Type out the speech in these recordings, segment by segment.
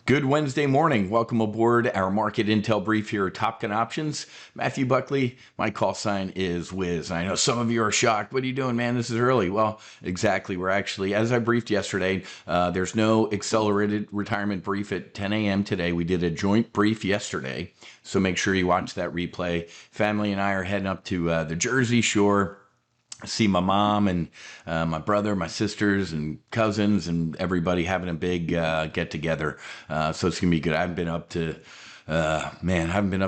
Good Wednesday morning. Welcome aboard our market intel brief here at TOPGUN Options. Matthew Buckley, my call sign is Wiz. I know some of you are shocked. What are you doing, man? This is early. Well, exactly. We're actually, as I briefed yesterday, there's no accelerated retirement brief at 10 a.m. today. We did a joint brief yesterday, so make sure you watch that replay. Family and I are heading up to the Jersey Shore. See my mom and my brother, my sisters and cousins and everybody having a big get together. So it's gonna be good. I haven't been up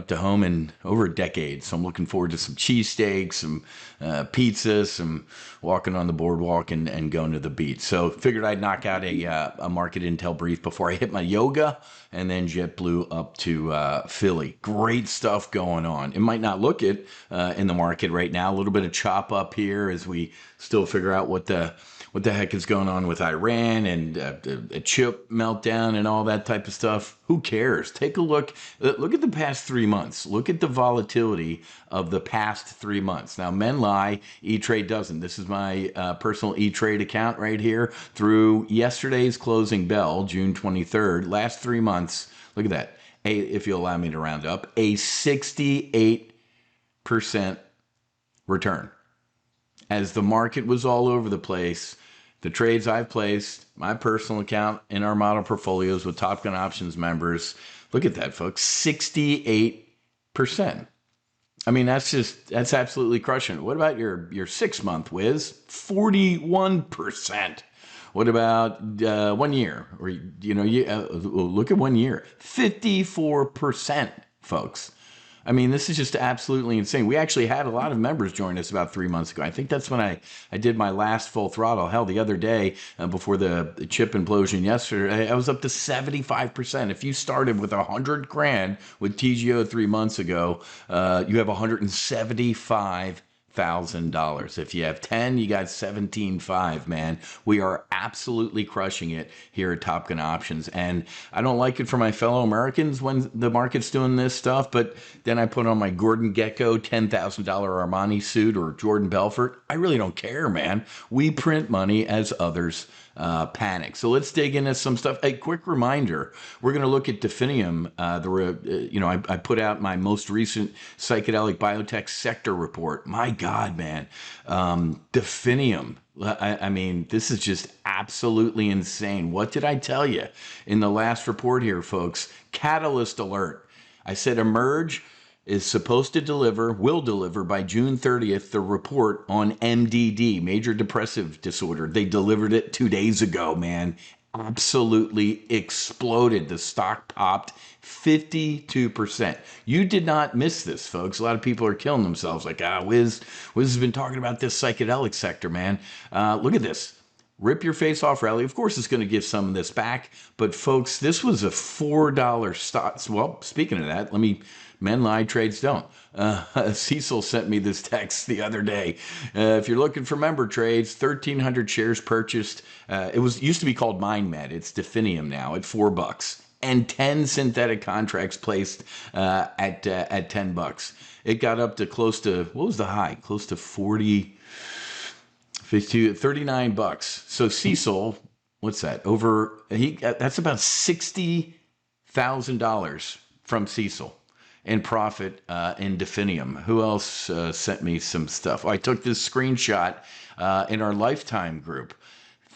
to home in over a decade. So I'm looking forward to some cheesesteaks, some pizza, some walking on the boardwalk and going to the beach. So figured I'd knock out a market intel brief before I hit my yoga and then JetBlue up to Philly. Great stuff going on. It might not look it in the market right now. A little bit of chop up here as we still figure out what the heck is going on with Iran and a chip meltdown and all that type of stuff. Who cares? Take a look. Look at the past 3 months. Look at the volatility of the past 3 months. Now, men lie. E-Trade doesn't. This is my personal E-Trade account right here through yesterday's closing bell, June 23rd. Last 3 months. Look at that. If you'll allow me to round up, a 68% return. As the market was all over the place, the trades I've placed, my personal account in our model portfolios with TOPGUN Options members, look at that, folks, 68%. I mean, that's absolutely crushing it. What about your 6 month, Wiz? 41%. What about 1 year? Or, look at 1 year. 54%, folks. I mean, this is just absolutely insane. We actually had a lot of members join us about 3 months ago. I think that's when I did my last full throttle. Hell, the other day before the chip implosion yesterday, I was up to 75%. If you started with 100 grand with TGO 3 months ago, you have $175,000. If you have 10, you got 17.5, man. We are absolutely crushing it here at TOPGUN Options. And I don't like it for my fellow Americans when the market's doing this stuff, but then I put on my Gordon Gekko $10,000 Armani suit or Jordan Belfort. I really don't care, man. We print money as others panic. So let's dig into some stuff. A quick reminder, we're going to look at Definium. I put out my most recent psychedelic biotech sector report. My God, man. Definium. I mean, this is just absolutely insane. What did I tell you in the last report here, folks? Catalyst alert. I said Emerge is supposed to will deliver by June 30th, the report on MDD, major depressive disorder. They delivered it 2 days ago, man. Absolutely exploded. The stock popped 52%. You did not miss this, folks. A lot of people are killing themselves like, Wiz has been talking about this psychedelic sector, man. Look at this. Rip your face off rally. Of course, it's going to give some of this back. But, folks, this was a $4 stock. Well, speaking of that, men lie, trades don't. Cecil sent me this text the other day. If you're looking for member trades, 1,300 shares purchased. It used to be called MindMed. It's Definium now at $4. And 10 synthetic contracts placed at $10. It got up to close to, what was the high? Close to 39 bucks. So Cecil, what's that? That's about $60,000 from Cecil in profit in Definium. Who else sent me some stuff? I took this screenshot in our lifetime group.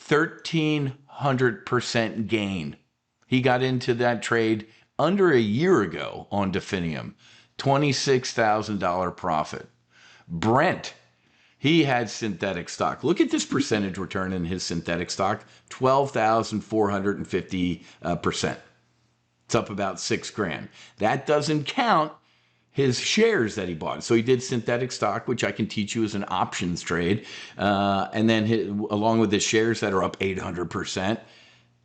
1,300% gain. He got into that trade under a year ago on Definium. $26,000 profit. Brent, he had synthetic stock. Look at this percentage return in his synthetic stock, 12,450%. It's up about $6,000. That doesn't count his shares that he bought. So he did synthetic stock, which I can teach you as an options trade. And then along with his shares that are up 800%,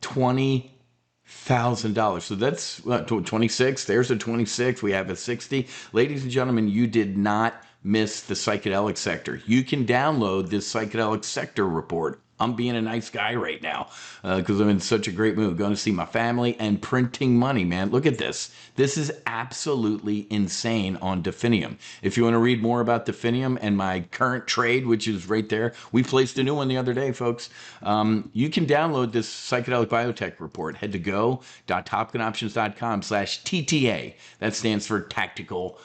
$20,000. So that's 26. There's a 26. We have a 60. Ladies and gentlemen, you did not miss the psychedelic sector. You can download this psychedelic sector report I'm being a nice guy right now because I'm in such a great mood. Going to see my family and printing money, man. Look at this. This is absolutely insane on Definium. If you want to read more about Definium and my current trade, which is right there, we placed a new one the other day, folks. You can download this psychedelic biotech report. Head to go.topgunoptions.com/TTA. That stands for Tactical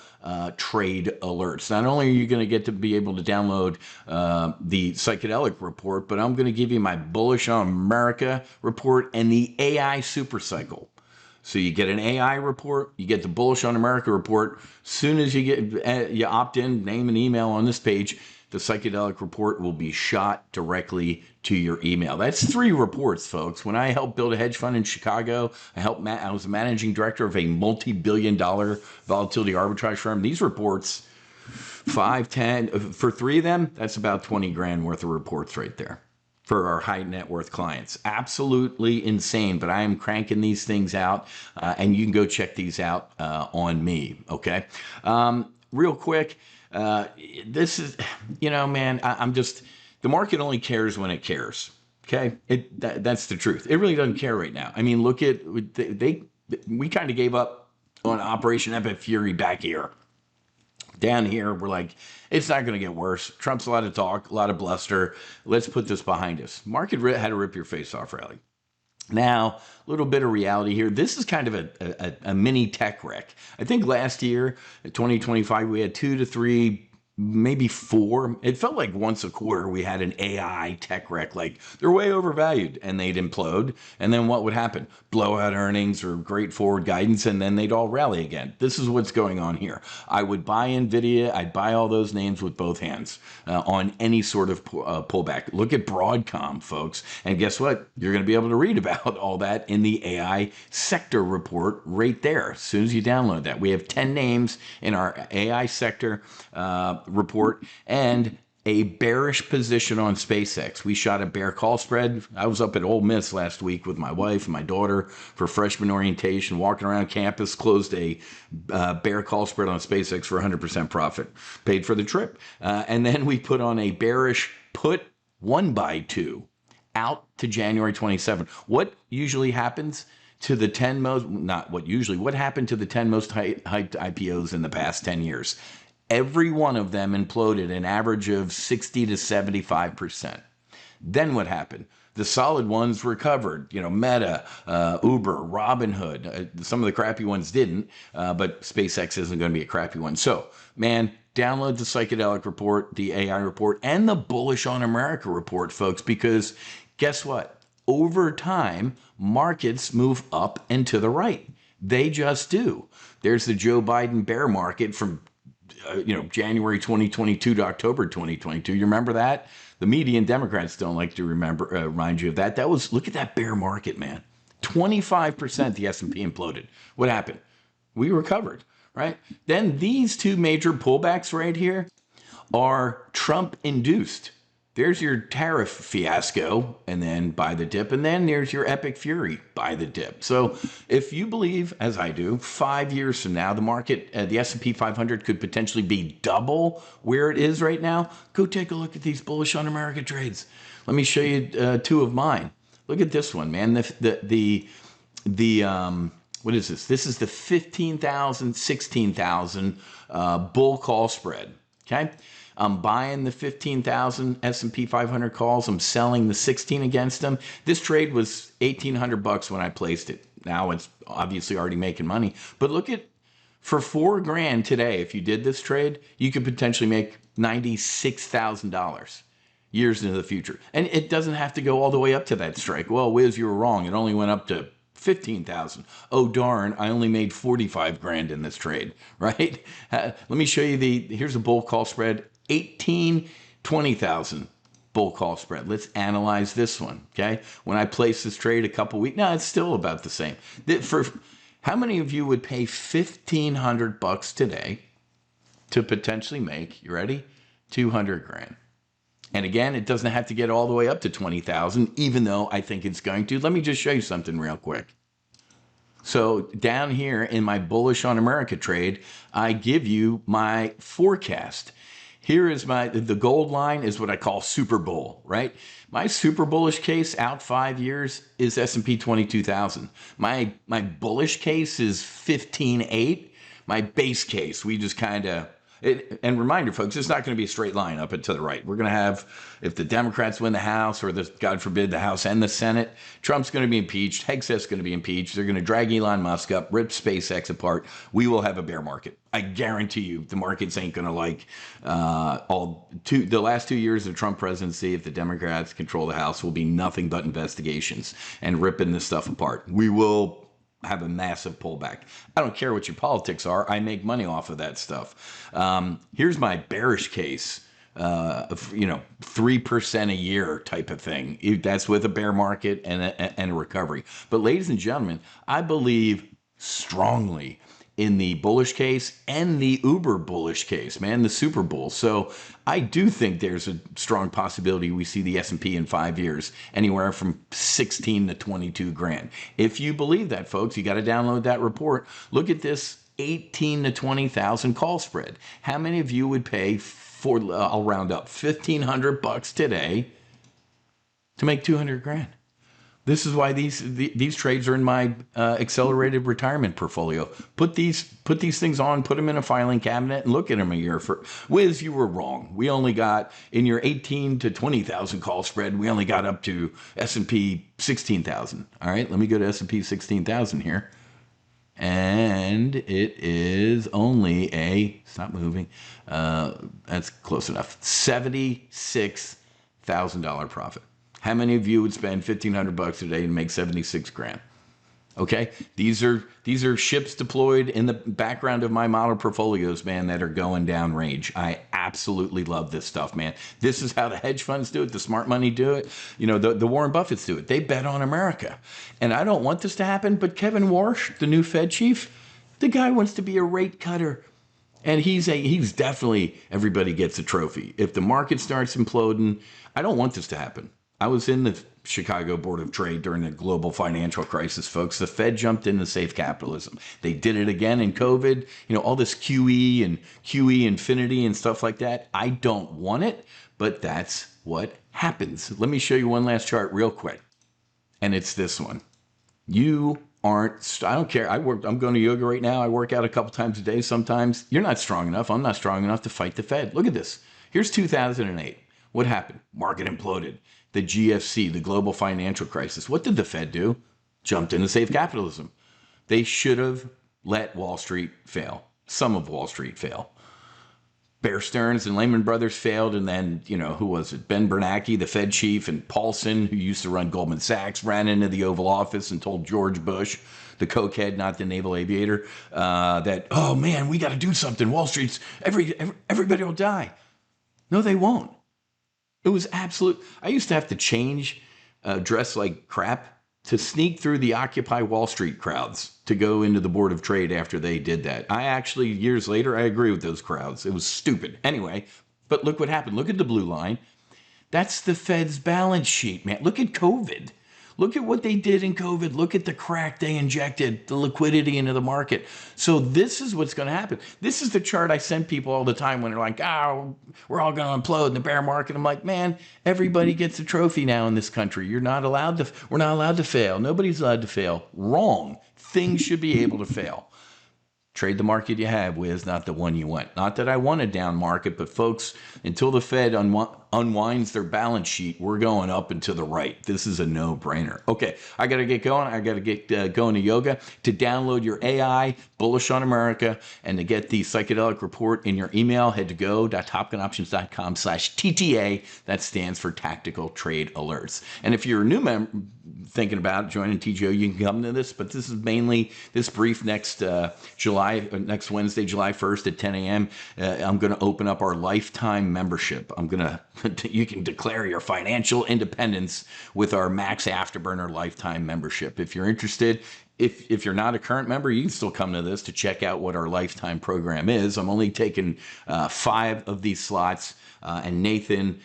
Trade Alerts. Not only are you going to get to be able to download the psychedelic report, but I'm going to give you my Bullish on Merica report and the AI super cycle. So you get an AI report, you get the Bullish on America report. Soon as you get you opt in, name and email on this page, the psychedelic report will be shot directly to your email. That's 3 reports, folks. When I helped build a hedge fund in Chicago, I was a managing director of a multi-billion-dollar volatility arbitrage firm. These reports, 5, 10, for 3 of them, that's about 20 grand worth of reports right there for our high net worth clients. Absolutely insane, but I am cranking these things out, and you can go check these out on me, okay? Real quick, this is, man, I'm just, the market only cares when it cares, okay? That's the truth. It really doesn't care right now. I mean, look at, we kind of gave up on Operation Epic Fury back here. Down here, we're like, it's not going to get worse. Trump's a lot of talk, a lot of bluster. Let's put this behind us. Market had to rip your face off rally. Now, a little bit of reality here. This is kind of a mini tech wreck. I think last year, 2025, we had 2 to 3, maybe 4. It felt like once a quarter we had an AI tech wreck. Like they're way overvalued and they'd implode. And then what would happen? Blowout earnings or great forward guidance, and then they'd all rally again. This is what's going on here. I would buy NVIDIA. I'd buy all those names with both hands on any sort of pullback. Look at Broadcom, folks. And guess what? You're going to be able to read about all that in the AI sector report right there as soon as you download that. We have 10 names in our AI sector report and a bearish position on SpaceX. We shot a bear call spread. I was up at Ole Miss last week with my wife and my daughter for freshman orientation, walking around campus, closed a bear call spread on SpaceX for 100% profit, paid for the trip. And then we put on a bearish put 1x2 out to January 27. What usually happens to the 10 most, not what usually, what happened to the 10 most hyped IPOs in the past 10 years? Every one of them imploded an average of 60 to 75%. Then what happened? The solid ones recovered. Meta, Uber, Robinhood. Some of the crappy ones didn't, but SpaceX isn't going to be a crappy one. So, man, download the psychedelic report, the AI report, and the Bullish on America report, folks, because guess what? Over time, markets move up and to the right. They just do. There's the Joe Biden bear market from January 2022 to October 2022. You remember that? The media and Democrats don't like to remind you of that. Look at that bear market, man. 25% the S&P imploded. What happened? We recovered, right? Then these 2 major pullbacks right here are Trump induced. There's your tariff fiasco, and then buy the dip, and then there's your epic fury, buy the dip. So if you believe, as I do, 5 years from now, the market, the S&P 500 could potentially be double where it is right now, go take a look at these Bullish on America trades. Let me show you 2 of mine. Look at this one, man. What is this? This is the 15,000, 16,000 bull call spread, okay? I'm buying the 15,000 S&P 500 calls. I'm selling the 16 against them. This trade was $1,800 when I placed it. Now it's obviously already making money. But look at, for $4 grand today, if you did this trade, you could potentially make $96,000 years into the future. And it doesn't have to go all the way up to that strike. Well, Wiz, you were wrong. It only went up to 15,000. Oh, darn, I only made 45 grand in this trade, right? Let me show you here's a bull call spread, 20,000 bull call spread. Let's analyze this one, okay? When I placed this trade a couple weeks, no, it's still about the same. For how many of you would pay $1,500 today to potentially make, you ready? 200 grand. And again, it doesn't have to get all the way up to 20,000, even though I think it's going to. Let me just show you something real quick. So down here in my Bullish on America trade, I give you my forecast. Here is the gold line is what I call super bull, right? My super bullish case out 5 years is S&P 22,000. My bullish case is 15.8. My base case, we just kind of, and reminder, folks, it's not going to be a straight line up and to the right. We're going to have, if the Democrats win the House, or God forbid, the House and the Senate, Trump's going to be impeached, Hegseth's going to be impeached, they're going to drag Elon Musk up, rip SpaceX apart. We will have a bear market. I guarantee you the markets ain't going to like the last 2 years of Trump presidency. If the Democrats control the House, will be nothing but investigations and ripping this stuff apart. We will have a massive pullback. I don't care what your politics are. I make money off of that stuff. Here's my bearish case. 3% a year type of thing. That's with a bear market and a recovery. But ladies and gentlemen, I believe strongly in the bullish case and the uber bullish case, man, the super bull. So I do think there's a strong possibility we see the S&P in 5 years anywhere from 16 to 22 grand. If you believe that, folks, you got to download that report. Look at this 18 to 20,000 call spread. How many of you would pay for, I'll round up, $1,500 today to make 200 grand? This is why these trades are in my accelerated retirement portfolio. Put these things on, put them in a filing cabinet, and look at them a year. Wiz, you were wrong. We only got, in your 18 to 20,000 call spread, we only got up to S&P 16,000. All right, let me go to S&P 16,000 here. And it is only stop moving, that's close enough, $76,000 profit. How many of you would spend $1,500 a day and make 76 grand? Okay, these are ships deployed in the background of my model portfolios, man, that are going down range. I absolutely love this stuff, man. This is how the hedge funds do it, the smart money do it. You know, the Warren Buffetts do it. They bet on America. And I don't want this to happen, but Kevin Warsh, the new Fed chief, the guy wants to be a rate cutter. And he's definitely, everybody gets a trophy. If the market starts imploding, I don't want this to happen. I was in the Chicago Board of Trade during the global financial crisis, folks. The Fed jumped into safe capitalism. They did it again in COVID. You know, all this QE and QE infinity and stuff like that. I don't want it, but that's what happens. Let me show you one last chart real quick. And it's this one. You aren't, I don't care. I'm going to yoga right now. I work out a couple times a day sometimes. You're not strong enough. I'm not strong enough to fight the Fed. Look at this. Here's 2008. What happened? Market imploded. The GFC, the global financial crisis. What did the Fed do? Jumped into safe capitalism. They should have let Wall Street fail. Some of Wall Street fail. Bear Stearns and Lehman Brothers failed, and then, you know, who was it? Ben Bernanke, the Fed chief, and Paulson, who used to run Goldman Sachs, ran into the Oval Office and told George Bush, the cokehead, not the naval aviator, that, oh man, we got to do something. Wall Street's, everybody will die. No, they won't. It was absolute. I used to have to change, dress like crap to sneak through the Occupy Wall Street crowds to go into the Board of Trade after they did that. I actually, years later, I agree with those crowds. It was stupid. Anyway, but look what happened. Look at the blue line. That's the Fed's balance sheet, man. Look at COVID. Look at what they did in COVID. Look at the crack they injected, the liquidity into the market. So this is what's going to happen. This is the chart I send people all the time when they're like, oh, we're all going to implode in the bear market. I'm like, man, everybody gets a trophy now in this country. We're not allowed to fail. Nobody's allowed to fail. Wrong. Things should be able to fail. Trade the market you have, Wiz, not the one you want. Not that I want a down market, but folks, until the Fed unwinds their balance sheet, we're going up and to the right. This is a no-brainer. Okay, I got to get going. I got to get going to yoga. To download your AI, Bullish on America, and to get the psychedelic report in your email, head to go.topgunoptions.com/TTA. That stands for Tactical Trade Alerts. And if you're a new member thinking about joining TGO, you can come to this, but this is mainly this brief next Wednesday, July 1st at 10 a.m. I'm going to open up our lifetime membership. You can declare your financial independence with our Max Afterburner lifetime membership. If you're interested, if you're not a current member, you can still come to this to check out what our lifetime program is. I'm only taking 5 of these slots. And Nathan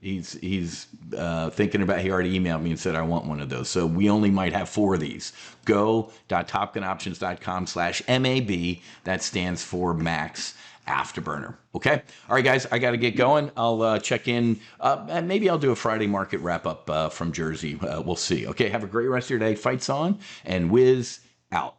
he's thinking about, he already emailed me and said, I want one of those. So we only might have 4 of these. Go.topgunoptions.com/MAB. That stands for Max afterburner. Okay. All right, guys, I got to get going. I'll check in. And maybe I'll do a Friday market wrap up from Jersey. We'll see. Okay. Have a great rest of your day. Fights on, and Wiz out.